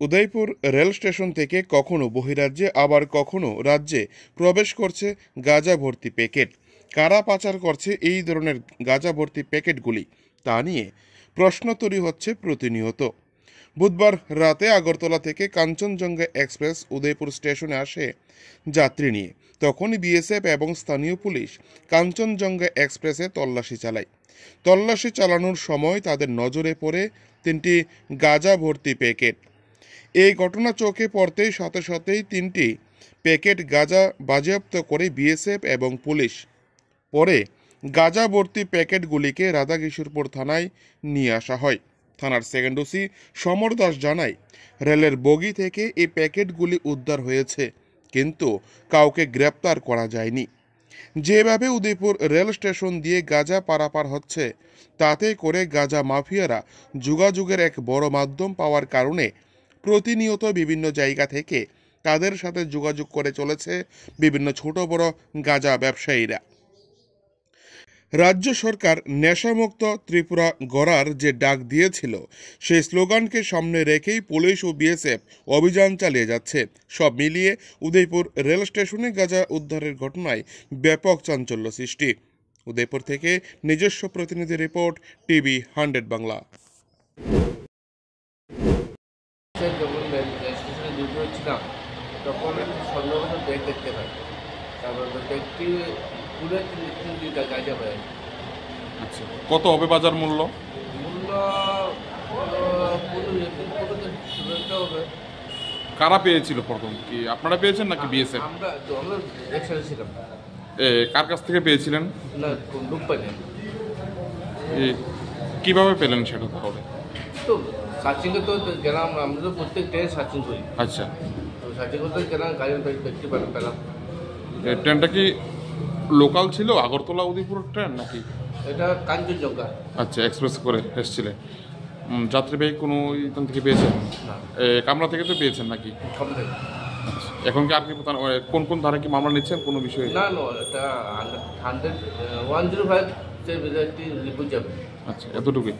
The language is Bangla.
উদয়পুর রেল স্টেশন থেকে কখনো বহিরাজ্যে আবার কখনো রাজ্যে প্রবেশ করছে গাঁজা ভর্তি প্যাকেট। কারা পাচার করছে এই ধরনের গাঁজা ভর্তি প্যাকেটগুলি তা নিয়ে প্রশ্ন তৈরি হচ্ছে প্রতিনিয়ত। বুধবার রাতে আগরতলা থেকে কাঞ্চনজঙ্ঘা এক্সপ্রেস উদয়পুর স্টেশনে আসে যাত্রী নিয়ে। তখনই বিএসএফ এবং স্থানীয় পুলিশ কাঞ্চনজঙ্ঘা এক্সপ্রেসে তল্লাশি চালায়। তল্লাশি চালানোর সময় তাদের নজরে পড়ে 3টি গাঁজা ভর্তি প্যাকেট। এই ঘটনা চোখে পড়তেই সাথে সাথেই 3টি প্যাকেট গাঁজা বাজেয়াপ্ত করে বিএসএফ এবং পুলিশ। পরে গাঁজা ভর্তি প্যাকেটগুলিকে রাধাকিশোরপুর থানায় নিয়ে আসা হয়। থানার সেকেন্ড ওসি সমর দাস জানায়, রেলের বগি থেকে এই প্যাকেটগুলি উদ্ধার হয়েছে, কিন্তু কাউকে গ্রেপ্তার করা যায়নি। যেভাবে উদয়পুর রেল স্টেশন দিয়ে গাঁজা পারাপার হচ্ছে, তাতে করে গাঁজা মাফিয়ারা যোগাযোগের এক বড় মাধ্যম পাওয়ার কারণে প্রতিনিয়ত বিভিন্ন জায়গা থেকে তাদের সাথে যোগাযোগ করে চলেছে বিভিন্ন ছোট বড় গাঁজা ব্যবসায়ীরা। রাজ্য সরকার নেশামুক্ত ত্রিপুরা গড়ার যে ডাক দিয়েছিল, সেই স্লোগানকে সামনে রেখেই পুলিশ ও বিএসএফ অভিযান চালিয়ে যাচ্ছে। সব মিলিয়ে উদয়পুর রেল স্টেশনে গাঁজা উদ্ধারের ঘটনায় ব্যাপক চাঞ্চল্য সৃষ্টি। উদয়পুর থেকে নিজস্ব প্রতিনিধি রিপোর্ট, টিভি 100 বাংলা। যখন স্টেশনে ডিউটি হচ্ছিলাম তখন একটা সন্দেহভাজন ব্যাগ দেখতে পাই। তারপর ব্যাগটি পুরো 3 লিটার গাঁজা পাই। আচ্ছা, কত হবে বাজার মূল্য? মূল্য হবে। কারা পেয়েছিল প্রথম? কি আপনারা পেয়েছেন নাকি বিএসএফ? আমরা একসাথে ছিলাম। কার কাছ থেকে পেয়েছিলেন? না, লোক পাইনি। কিভাবে পেলেন সেটা তাহলে? তো সার্চিংয়ে তো গেলাম, আমরা তো প্রত্যেক ট্রেনে সার্চিং করি। আচ্ছা, তো সার্চিং করতে গেলাম, গাড়ির ব্যক্তি পেলাম। ট্রেনটা কি লোকাল ছিল, আগরতলা উদয়পুর ট্রেন নাকি? এটা কাঞ্চনজঙ্ঘা। আচ্ছা, এক্সপ্রেস করে এসেছিলেন। যাত্রীবাহী কোনো এখান থেকে পেয়েছেন? না, কামরা থেকে তো পেয়েছেন নাকি? কম থেকে। এখন কি আর কি কোন কোন ধারা কি মামলা নিচ্ছেন কোনো বিষয়ে? না, এটা 105 একটি রিপোর্ট যাবে। আচ্ছা, এতটুকুই।